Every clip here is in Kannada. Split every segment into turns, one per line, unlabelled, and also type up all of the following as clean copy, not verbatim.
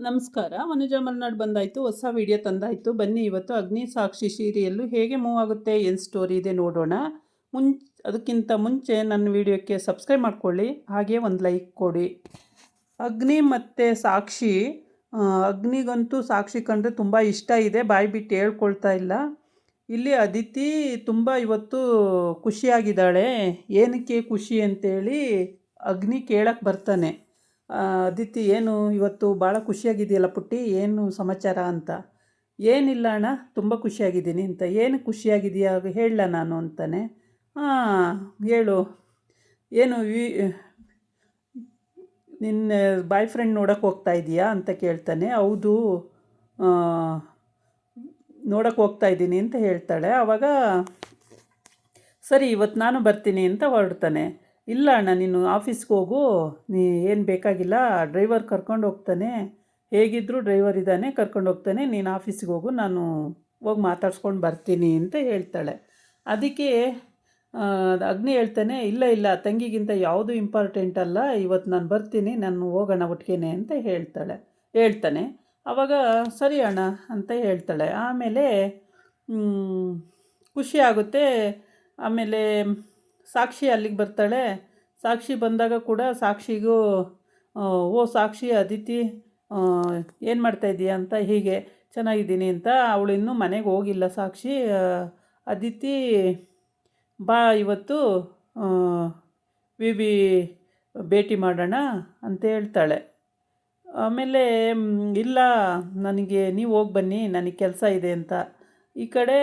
ನಮಸ್ಕಾರ. ಮನುಜ ಮಲ್ನಾಡ್ ಬಂದಾಯಿತು, ಹೊಸ ವಿಡಿಯೋ ತಂದಾಯಿತು. ಬನ್ನಿ ಇವತ್ತು ಅಗ್ನಿ ಸಾಕ್ಷಿ ಸೀರಿಯಲ್ಲು ಹೇಗೆ ಮೂವ್ ಆಗುತ್ತೆ, ಏನು ಸ್ಟೋರಿ ಇದೆ ನೋಡೋಣ. ಅದಕ್ಕಿಂತ ಮುಂಚೆ ನನ್ನ ವಿಡಿಯೋಕ್ಕೆ ಸಬ್ಸ್ಕ್ರೈಬ್ ಮಾಡ್ಕೊಳ್ಳಿ, ಹಾಗೆ ಒಂದು ಲೈಕ್ ಕೊಡಿ. ಅಗ್ನಿ ಮತ್ತು ಸಾಕ್ಷಿ, ಅಗ್ನಿಗಂತೂ ಸಾಕ್ಷಿ ಕಂಡ್ರೆ ತುಂಬ ಇಷ್ಟ ಇದೆ, ಬಾಯಿ ಬಿಟ್ಟು ಹೇಳ್ಕೊಳ್ತಾ ಇಲ್ಲ. ಇಲ್ಲಿ ಅದಿತಿ ತುಂಬ ಇವತ್ತು ಖುಷಿಯಾಗಿದ್ದಾಳೆ. ಏನಕ್ಕೆ ಖುಷಿ ಅಂತೇಳಿ ಅಗ್ನಿ ಕೇಳಕ್ಕೆ ಬರ್ತಾನೆ. ಅದಿತಿ, ಏನು ಇವತ್ತು ಭಾಳ ಖುಷಿಯಾಗಿದೆಯಲ್ಲ ಪುಟ್ಟಿ, ಏನು ಸಮಾಚಾರ ಅಂತ. ಏನಿಲ್ಲ ಅಣ್ಣ, ತುಂಬ ಖುಷಿಯಾಗಿದ್ದೀನಿ ಅಂತ. ಏನು ಖುಷಿಯಾಗಿದೆಯಾ ಹೇಳಲ್ಲ ನಾನು ಅಂತಾನೆ. ಹಾಂ ಹೇಳು, ಏನು ನಿನ್ನ ಬಾಯ್ ಫ್ರೆಂಡ್ ನೋಡೋಕ್ಕೆ ಹೋಗ್ತಾ ಇದೆಯಾ ಅಂತ ಕೇಳ್ತಾನೆ. ಹೌದು, ನೋಡೋಕ್ಕೆ ಹೋಗ್ತಾ ಇದ್ದೀನಿ ಅಂತ ಹೇಳ್ತಾಳೆ. ಆವಾಗ ಸರಿ ಇವತ್ತು ನಾನು ಬರ್ತೀನಿ ಅಂತ ಹೊರಡ್ತಾನೆ. ಇಲ್ಲ ಅಣ್ಣ, ನೀನು ಆಫೀಸ್ಗೆ ಹೋಗು, ಏನು ಬೇಕಾಗಿಲ್ಲ, ಡ್ರೈವರ್ ಕರ್ಕೊಂಡು ಹೋಗ್ತಾನೆ, ಹೇಗಿದ್ದರೂ ಡ್ರೈವರ್ ಇದ್ದಾನೆ, ಕರ್ಕೊಂಡು ಹೋಗ್ತಾನೆ, ನೀನು ಆಫೀಸ್ಗೆ ಹೋಗು, ನಾನು ಹೋಗಿ ಮಾತಾಡ್ಸ್ಕೊಂಡು ಬರ್ತೀನಿ ಅಂತ ಹೇಳ್ತಾಳೆ. ಅದಕ್ಕೆ ಅಗ್ನಿ ಹೇಳ್ತಾನೆ, ಇಲ್ಲ ಇಲ್ಲ, ತಂಗಿಗಿಂತ ಯಾವುದೂ ಇಂಪಾರ್ಟೆಂಟ್ ಅಲ್ಲ, ಇವತ್ತು ನಾನು ಬರ್ತೀನಿ, ನಾನು ಹೋಗೋಣ ಒಟ್ಟಿಗೆನೆ ಅಂತ ಹೇಳ್ತಾನೆ. ಆವಾಗ ಸರಿ ಅಣ್ಣ ಅಂತ ಹೇಳ್ತಾಳೆ. ಆಮೇಲೆ ಖುಷಿ ಆಗುತ್ತೆ. ಆಮೇಲೆ ಸಾಕ್ಷಿ ಅಲ್ಲಿಗೆ ಬರ್ತಾಳೆ. ಸಾಕ್ಷಿ ಬಂದಾಗ ಕೂಡ ಸಾಕ್ಷಿಗೂ, ಓ ಸಾಕ್ಷಿ, ಅದಿತಿ ಏನು ಮಾಡ್ತಾಯಿದ್ದೀಯಾ ಅಂತ, ಹೀಗೆ ಚೆನ್ನಾಗಿದ್ದೀನಿ ಅಂತ. ಅವಳು ಇನ್ನೂ ಮನೆಗೆ ಹೋಗಿಲ್ಲ ಸಾಕ್ಷಿ. ಅದಿತಿ, ಬಾ ಇವತ್ತು ವಿ ಭೇಟಿ ಮಾಡೋಣ ಅಂತ ಹೇಳ್ತಾಳೆ. ಆಮೇಲೆ ಇಲ್ಲ, ನನಗೆ ನೀವು ಹೋಗಿ ಬನ್ನಿ, ನನಗೆ ಕೆಲಸ ಇದೆ ಅಂತ. ಈ ಕಡೆ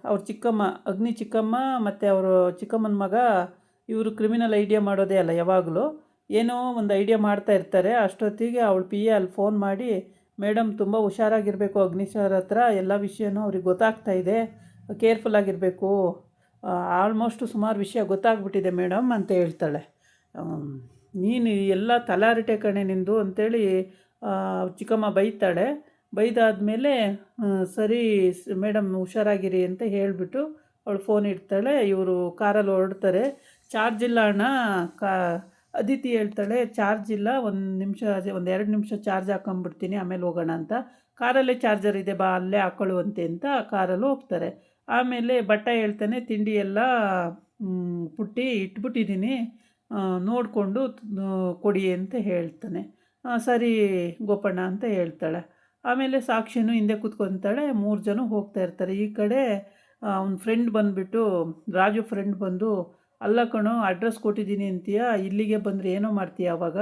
ಅವ್ರ ಚಿಕ್ಕಮ್ಮ, ಅಗ್ನಿ ಚಿಕ್ಕಮ್ಮ ಮತ್ತು ಅವರು ಚಿಕ್ಕಮ್ಮನ ಮಗ, ಇವರು ಕ್ರಿಮಿನಲ್ ಐಡಿಯಾ ಮಾಡೋದೇ ಅಲ್ಲ, ಯಾವಾಗಲೂ ಏನೋ ಒಂದು ಐಡಿಯಾ ಮಾಡ್ತಾ ಇರ್ತಾರೆ. ಅಷ್ಟೊತ್ತಿಗೆ ಅವಳು ಪಿ ಎ ಅಲ್ಲಿ ಫೋನ್ ಮಾಡಿ, ಮೇಡಮ್ ತುಂಬ ಹುಷಾರಾಗಿರಬೇಕು, ಅಗ್ನಿ ಸರ್ ಹತ್ರ ಎಲ್ಲ ವಿಷಯನೂ ಅವ್ರಿಗೆ ಗೊತ್ತಾಗ್ತಾ ಇದೆ, ಕೇರ್ಫುಲ್ಲಾಗಿರಬೇಕು, ಆಲ್ಮೋಸ್ಟ್ ಸುಮಾರು ವಿಷಯ ಗೊತ್ತಾಗ್ಬಿಟ್ಟಿದೆ ಮೇಡಮ್ ಅಂತ ಹೇಳ್ತಾಳೆ. ನೀನು ಎಲ್ಲ ತಲಾರಿಟೆ ಕಣೆ ನಿಂದು ಅಂತೇಳಿ ಚಿಕ್ಕಮ್ಮ ಬೈತಾಳೆ. ಬೈದಾದ್ಮೇಲೆ ಸರಿ ಮೇಡಮ್ ಹುಷಾರಾಗಿರಿ ಅಂತ ಹೇಳಿಬಿಟ್ಟು ಅವಳು ಫೋನ್ ಇಡ್ತಾಳೆ. ಇವರು ಕಾರಲ್ಲಿ ಹೊರಡ್ತಾರೆ. ಚಾರ್ಜ್ ಇಲ್ಲ ಅಣ್ಣ, ಅದಿತಿ ಹೇಳ್ತಾಳೆ, ಚಾರ್ಜ್ ಇಲ್ಲ, ಒಂದು 2 ನಿಮಿಷ ಚಾರ್ಜ್ ಹಾಕೊಂಬಿಡ್ತೀನಿ, ಆಮೇಲೆ ಹೋಗೋಣ ಅಂತ. ಕಾರಲ್ಲೇ ಚಾರ್ಜರ್ ಇದೆ, ಬಾ ಅಲ್ಲೇ ಹಾಕ್ಕೊಳ್ಳುವಂತೆ ಅಂತ ಕಾರಲ್ಲಿ ಹೋಗ್ತಾರೆ. ಆಮೇಲೆ ಬಟ್ಟ ಹೇಳ್ತಾನೆ, ತಿಂಡಿ ಎಲ್ಲ ಪುಟ್ಟಿ ಇಟ್ಬಿಟ್ಟಿದ್ದೀನಿ, ನೋಡಿಕೊಂಡು ಕೊಡಿ ಅಂತ ಹೇಳ್ತಾನೆ. ಸರಿ ಗೋಪಣ್ಣ ಅಂತ ಹೇಳ್ತಾಳೆ. ಆಮೇಲೆ ಸಾಕ್ಷಿನೂ ಹಿಂದೆ ಕೂತ್ಕೊತಾಳೆ. 3 ಜನ ಹೋಗ್ತಾ ಇರ್ತಾರೆ. ಈ ಕಡೆ ಅವ್ನ ಫ್ರೆಂಡ್ ಬಂದುಬಿಟ್ಟು, ರಾಜು ಫ್ರೆಂಡ್ ಬಂದು, ಅಲ್ಲ ಕಣೋ, ಅಡ್ರೆಸ್ ಕೊಟ್ಟಿದ್ದೀನಿ ಅಂತೀಯ, ಇಲ್ಲಿಗೆ ಬಂದರೆ ಏನೋ ಮಾಡ್ತೀಯ ಅವಾಗ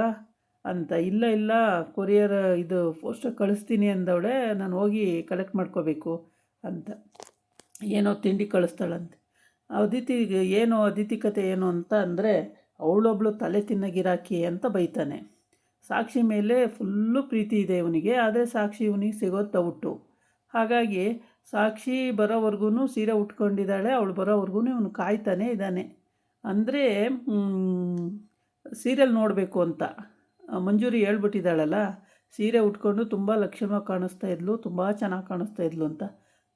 ಅಂತ. ಇಲ್ಲ ಇಲ್ಲ, ಕೊರಿಯರ್ ಇದು ಪೋಸ್ಟಾಗಿ ಕಳಿಸ್ತೀನಿ ಅಂದವಳೆ, ನಾನು ಹೋಗಿ ಕಲೆಕ್ಟ್ ಮಾಡ್ಕೋಬೇಕು ಅಂತ. ಏನೋ ತಿಂಡಿ ಕಳಿಸ್ತಾಳಂತೆ. ಅದಿತಿಗೆ ಏನೋ ಅದಿತಿ ಕತೆ ಏನು ಅಂತ ಅಂದರೆ, ಅವಳೊಬ್ಳು ತಲೆ ತಿನ್ನಗಿರಾಕಿ ಅಂತ ಬೈತಾನೆ. ಸಾಕ್ಷಿ ಮೇಲೆ ಫುಲ್ಲು ಪ್ರೀತಿ ಇದೆ ಇವನಿಗೆ, ಆದರೆ ಸಾಕ್ಷಿ ಇವನಿಗೆ ಸಿಗೋದು ಡೌಟು. ಹಾಗಾಗಿ ಸಾಕ್ಷಿ ಬರೋವರೆಗೂ ಸೀರೆ ಉಟ್ಕೊಂಡಿದ್ದಾಳೆ, ಅವಳು ಬರೋವರೆಗೂ ಇವನು ಕಾಯ್ತಾನೆ ಇದ್ದಾನೆ. ಅಂದರೆ ಸೀರಿಯಲ್ ನೋಡಬೇಕು ಅಂತ ಮಂಜೂರಿ ಹೇಳ್ಬಿಟ್ಟಿದ್ದಾಳಲ್ಲ, ಸೀರೆ ಉಟ್ಕೊಂಡು ತುಂಬ ಲಕ್ಷಣವಾಗಿ ಕಾಣಿಸ್ತಾ ಇದ್ಲು, ತುಂಬ ಚೆನ್ನಾಗಿ ಕಾಣಿಸ್ತಾ ಇದ್ಲು ಅಂತ.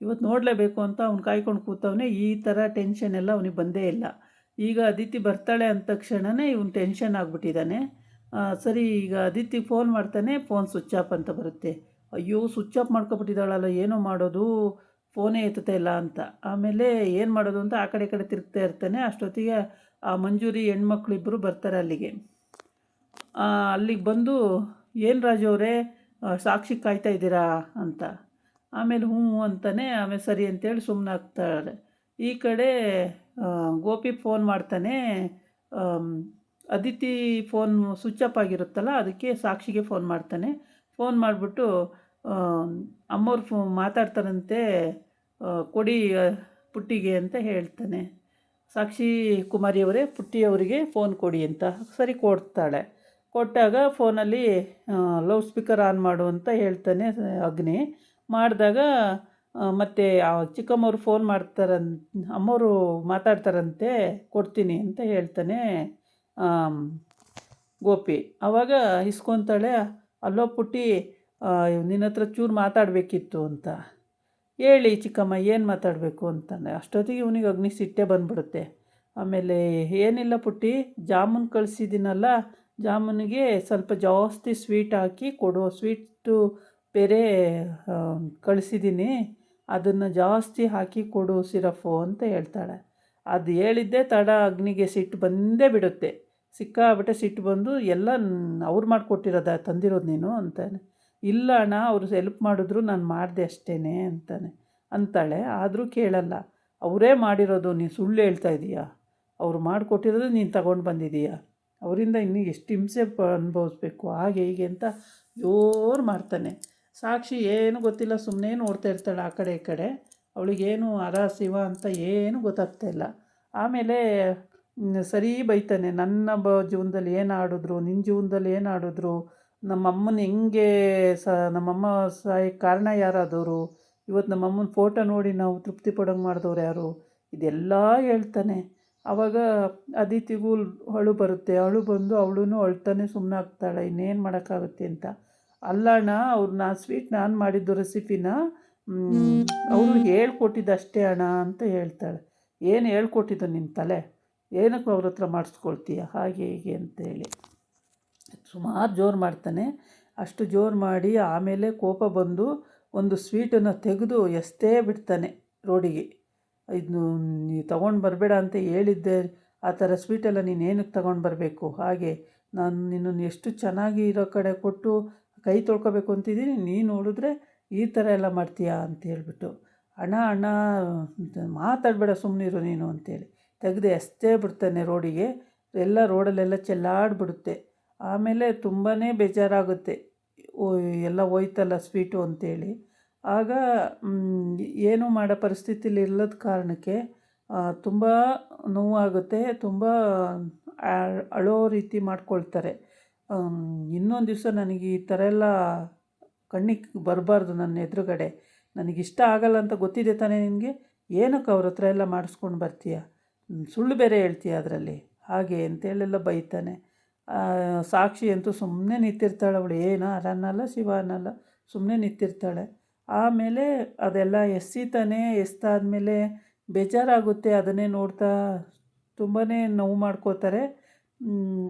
ಇವತ್ತು ನೋಡಲೇಬೇಕು ಅಂತ ಅವ್ನು ಕಾಯ್ಕೊಂಡು ಕೂತವನೇ. ಈ ಥರ ಟೆನ್ಷನ್ ಎಲ್ಲ ಅವನಿಗೆ ಬಂದೇ ಇಲ್ಲ. ಈಗ ಅದಿತಿ ಬರ್ತಾಳೆ ಅಂದ ತಕ್ಷಣವೇ ಇವನು ಟೆನ್ಷನ್ ಆಗಿಬಿಟ್ಟಿದ್ದಾನೆ. ಸರಿ, ಈಗ ಅದಿತಿಗೆ ಫೋನ್ ಮಾಡ್ತಾನೆ, ಫೋನ್ ಸ್ವಿಚ್ ಆಫ್ ಅಂತ ಬರುತ್ತೆ. ಅಯ್ಯೋ, ಸ್ವಿಚ್ ಆಫ್ ಮಾಡ್ಕೊಬಿಟ್ಟಿದ್ದಾಳಲ್ಲ, ಏನೋ ಮಾಡೋದು, ಫೋನೇ ಎತ್ತುತ್ತಾ ಇಲ್ಲ ಅಂತ. ಆಮೇಲೆ ಏನು ಮಾಡೋದು ಅಂತ ಆ ಕಡೆ ತಿರುಗ್ತಾ ಇರ್ತಾನೆ. ಅಷ್ಟೊತ್ತಿಗೆ ಆ ಮಂಜೂರಿ ಹೆಣ್ಮಕ್ಳಿಬ್ಬರು ಬರ್ತಾರೆ ಅಲ್ಲಿಗೆ. ಅಲ್ಲಿಗೆ ಬಂದು, ಏನು ರಾಜು ಅವರೇ, ಸಾಕ್ಷಿ ಕಾಯ್ತಾ ಇದ್ದೀರಾ ಅಂತ. ಆಮೇಲೆ ಹ್ಞೂ ಅಂತಾನೆ. ಆಮೇಲೆ ಸರಿ ಅಂತೇಳಿ ಸುಮ್ಮನೆ ಆಗ್ತಾಳೆ. ಈ ಕಡೆ ಗೋಪಿ ಫೋನ್ ಮಾಡ್ತಾನೆ. ಅದಿತಿ ಫೋನ್ ಸ್ವಿಚ್ ಆಫ್ ಆಗಿರುತ್ತಲ್ಲ, ಅದಕ್ಕೆ ಸಾಕ್ಷಿಗೆ ಫೋನ್ ಮಾಡ್ತಾನೆ. ಫೋನ್ ಮಾಡಿಬಿಟ್ಟು, ಅಮ್ಮವ್ರು ಮಾತಾಡ್ತಾರಂತೆ, ಕೊಡಿ ಪುಟ್ಟಿಗೆ ಅಂತ ಹೇಳ್ತಾನೆ. ಸಾಕ್ಷಿ ಕುಮಾರಿಯವರೇ, ಪುಟ್ಟಿಯವರಿಗೆ ಫೋನ್ ಕೊಡಿ ಅಂತ. ಸರಿ ಕೊಡ್ತಾಳೆ. ಕೊಟ್ಟಾಗ ಫೋನಲ್ಲಿ ಲೌಡ್ ಸ್ಪೀಕರ್ ಆನ್ ಮಾಡು ಅಂತ ಹೇಳ್ತಾನೆ ಅಗ್ನಿ. ಮಾಡಿದಾಗ ಮತ್ತು ಚಿಕ್ಕಮ್ಮವ್ರು ಫೋನ್ ಅಮ್ಮವರು ಮಾತಾಡ್ತಾರಂತೆ, ಕೊಡ್ತೀನಿ ಅಂತ ಹೇಳ್ತಾನೆ ಗೋಪಿ. ಆವಾಗ ಇಸ್ಕೊತಾಳೆ. ಅಲ್ಲೋ ಪುಟ್ಟಿ, ನಿನ್ನ ಹತ್ರ ಚೂರು ಮಾತಾಡಬೇಕಿತ್ತು ಅಂತ. ಹೇಳಿ ಚಿಕ್ಕಮ್ಮ, ಏನು ಮಾತಾಡಬೇಕು ಅಂತಾನೆ. ಅಷ್ಟೊತ್ತಿಗೆ ಇವನಿಗೆ ಅಗ್ನಿ ಸಿಟ್ಟೆ ಬಂದುಬಿಡುತ್ತೆ. ಆಮೇಲೆ ಏನಿಲ್ಲ ಪುಟ್ಟಿ, ಜಾಮೂನ್ ಕಳಿಸಿದ್ದೀನಲ್ಲ, ಜಾಮೂನಿಗೆ ಸ್ವಲ್ಪ ಜಾಸ್ತಿ ಸ್ವೀಟ್ ಹಾಕಿ ಕೊಡು, ಸ್ವೀಟು ಬೇರೆ ಕಳಿಸಿದ್ದೀನಿ, ಅದನ್ನು ಜಾಸ್ತಿ ಹಾಕಿ ಕೊಡು ಸಿರಫು ಅಂತ ಹೇಳ್ತಾಳೆ. ಅದು ಹೇಳಿದ್ದೆ ತಡ ಅಗ್ನಿಗೆ ಸಿಟ್ಟು ಬಂದೇ ಬಿಡುತ್ತೆ. ಸಿಕ್ಕಾಬಿಟ್ಟೆ ಸಿಟ್ಟು ಬಂದು, ಎಲ್ಲ ಅವ್ರು ಮಾಡಿಕೊಟ್ಟಿರೋದ ತಂದಿರೋದು ನೀನು ಅಂತಾನೆ. ಇಲ್ಲ ಅಣ್ಣ, ಅವರು ಹೆಲ್ಪ್ ಮಾಡಿದ್ರು, ನಾನು ಮಾಡಿದೆ ಅಷ್ಟೇ ಅಂತಾಳೆ. ಆದರೂ ಕೇಳಲ್ಲ. ಅವರೇ ಮಾಡಿರೋದು, ನೀನು ಸುಳ್ಳು ಹೇಳ್ತಾ ಇದೀಯಾ, ಅವರು ಮಾಡಿಕೊಟ್ಟಿರೋದು ನೀನು ತಗೊಂಡು ಬಂದಿದ್ದೀಯಾ, ಅವರಿಂದ ಇನ್ನೂ ಎಷ್ಟು ಹಿಂಸೆ ಅನುಭವಿಸ್ಬೇಕು, ಹಾಗೆ ಹೀಗೆ ಅಂತ ಜೋರು ಮಾಡ್ತಾನೆ. ಸಾಕ್ಷಿ ಏನು ಗೊತ್ತಿಲ್ಲ, ಸುಮ್ಮನೆ ನೋಡ್ತಾ ಇರ್ತಾಳೆ ಆ ಕಡೆ ಈ ಕಡೆ. ಅವಳಿಗೇನು ಹರ ಶಿವ ಅಂತ ಏನು ಗೊತ್ತಾಗ್ತಾ ಇಲ್ಲ. ಆಮೇಲೆ ಸರಿ ಬೈತಾನೆ, ನನ್ನ ಜೀವನದಲ್ಲಿ ಏನು ಆಡಿದ್ರು, ನಿನ್ನ ಜೀವನದಲ್ಲಿ ಏನು ಆಡಿದ್ರು, ನಮ್ಮಮ್ಮನ ಹೆಂಗೆ ನಮ್ಮಮ್ಮ ಸಾಯಕ್ಕೆ ಕಾರಣ ಯಾರಾದವರು, ಇವತ್ತು ನಮ್ಮಮ್ಮನ ಫೋಟೋ ನೋಡಿ ನಾವು ತೃಪ್ತಿ ಪಡೋಂಗೆ ಮಾಡಿದವ್ರು ಯಾರು, ಇದೆಲ್ಲ ಹೇಳ್ತಾನೆ. ಆವಾಗ ಅದಿತಿಗೂ ಅಳು ಬರುತ್ತೆ. ಅಳು ಬಂದು ಅವಳು ಅಳ್ತಾನೆ ಸುಮ್ಮನೆ ಆಗ್ತಾಳೆ, ಇನ್ನೇನು ಮಾಡೋಕ್ಕಾಗುತ್ತೆ ಅಂತ. ಅಲ್ಲಣ್ಣ, ಸ್ವೀಟ್ ನಾನು ಮಾಡಿದ್ದು ರೆಸಿಪಿನ ಅವರು ಹೇಳ್ಕೊಟ್ಟಿದ್ದು ಅಷ್ಟೇ ಅಣ್ಣ ಅಂತ ಹೇಳ್ತಾಳೆ. ಏನು ಹೇಳ್ಕೊಟ್ಟಿದ್ದು ನಿನ್ನ ತಲೆ, ಏನಕ್ಕೆ ಅವ್ರ ಹತ್ರ ಮಾಡಿಸ್ಕೊಳ್ತೀಯ, ಹಾಗೆ ಹೀಗೆ ಅಂತೇಳಿ ಸುಮಾರು ಜೋರು ಮಾಡ್ತಾನೆ. ಅಷ್ಟು ಜೋರು ಮಾಡಿ ಆಮೇಲೆ ಕೋಪ ಬಂದು ಒಂದು ಸ್ವೀಟನ್ನು ತೆಗೆದು ಎಸ್ತೇ ಬಿಡ್ತಾನೆ ರೋಡಿಗೆ. ಇದನ್ನು ನೀ ತೊಗೊಂಡು ಬರಬೇಡ ಅಂತ ಹೇಳಿದ್ದೆ, ಆ ಥರ ಸ್ವೀಟೆಲ್ಲ ನೀನು ಏನಕ್ಕೆ ತೊಗೊಂಡು ಬರಬೇಕು, ಹಾಗೆ ನಾನು ನಿನ್ನನ್ನು ಎಷ್ಟು ಚೆನ್ನಾಗಿ ಇರೋ ಕಡೆ ಕೊಟ್ಟು ಕೈ ತೊಳ್ಕೊಬೇಕು ಅಂತಿದ್ದೀನಿ, ನೀನು ನೋಡಿದ್ರೆ ಈ ಥರ ಎಲ್ಲ ಮಾಡ್ತೀಯಾ ಅಂತ ಹೇಳ್ಬಿಟ್ಟು, ಅಣ್ಣ ಅಣ್ಣ ಮಾತಾಡಬೇಡ ಸುಮ್ಮನಿರು ನೀನು ಅಂತೇಳಿ ತೆಗೆದು ಎಸ್ತೇ ಬಿಡ್ತಾನೆ ರೋಡಿಗೆ. ಎಲ್ಲ ರೋಡಲ್ಲೆಲ್ಲ ಚೆಲ್ಲಾಡಿಬಿಡುತ್ತೆ. ಆಮೇಲೆ ತುಂಬಾ ಬೇಜಾರಾಗುತ್ತೆ, ಎಲ್ಲ ಹೋಯ್ತಲ್ಲ ಸ್ವೀಟು ಅಂತೇಳಿ. ಆಗ ಏನೂ ಮಾಡೋ ಪರಿಸ್ಥಿತಿಲಿ ಇಲ್ಲದ ಕಾರಣಕ್ಕೆ ತುಂಬ ನೋವಾಗುತ್ತೆ, ತುಂಬ ಅಳೋ ರೀತಿ ಮಾಡ್ಕೊಳ್ತಾರೆ. ಇನ್ನೊಂದು ದಿವಸ ನನಗೆ ಈ ಥರ ಎಲ್ಲ ಕಣ್ಣಿಗೆ ಬರಬಾರ್ದು, ನನ್ನ ಎದುರುಗಡೆ ನನಗಿಷ್ಟ ಆಗಲ್ಲ ಅಂತ ಗೊತ್ತಿದೆ ತಾನೇ ನಿನಗೆ, ಏನಕ್ಕೆ ಅವ್ರ ಹತ್ರ ಎಲ್ಲ ಮಾಡಿಸ್ಕೊಂಡು ಬರ್ತೀಯ, ಸುಳ್ಳು ಬೇರೆ ಹೇಳ್ತೀಯ ಅದರಲ್ಲಿ, ಹಾಗೆ ಅಂತೇಳೆಲ್ಲ ಬೈತಾನೆ. ಸಾಕ್ಷಿ ಅಂತೂ ಸುಮ್ಮನೆ ನಿಂತಿರ್ತಾಳೆ. ಅವಳು ಏನೋ ಅನ್ನಲ್ಲ, ಶಿವ ಅನ್ನಲ್ಲ, ಸುಮ್ಮನೆ ನಿಂತಿರ್ತಾಳೆ. ಆಮೇಲೆ ಅದೆಲ್ಲ ಎಸ್ತಾದ್ಮೇಲೆ ಬೇಜಾರಾಗುತ್ತೆ. ಅದನ್ನೇ ನೋಡ್ತಾ ತುಂಬಾ ನೋವು ಮಾಡ್ಕೋತಾರೆ.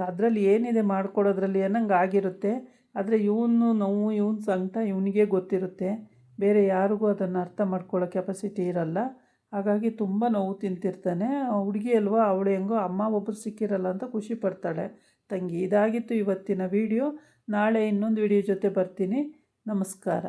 ಅದರಲ್ಲಿ ಏನಿದೆ ಮಾಡ್ಕೊಡೋದ್ರಲ್ಲಿ ಅನ್ನಂಗೆ ಆಗಿರುತ್ತೆ. ಆದರೆ ಇವನು ನೋವು, ಇವನ ಸಂಕಟ ಇವನಿಗೆ ಗೊತ್ತಿರುತ್ತೆ, ಬೇರೆ ಯಾರಿಗೂ ಅದನ್ನು ಅರ್ಥ ಮಾಡ್ಕೊಳ್ಳೋ ಕೆಪಾಸಿಟಿ ಇರಲ್ಲ. ಹಾಗಾಗಿ ತುಂಬ ನೋವು ತಿಂತಿರ್ತಾನೆ. ಹುಡುಗಿ ಅಲ್ವಾ, ಅವಳು ಹೆಂಗೋ ಅಮ್ಮ ಒಬ್ಬರು ಸಿಕ್ಕಿರಲ್ಲ ಅಂತ ಖುಷಿ ಪಡ್ತಾಳೆ ತಂಗಿ. ಇದಾಗಿತ್ತು ಇವತ್ತಿನ ವಿಡಿಯೋ. ನಾಳೆ ಇನ್ನೊಂದು ವಿಡಿಯೋ ಜೊತೆ ಬರ್ತೀನಿ. ನಮಸ್ಕಾರ.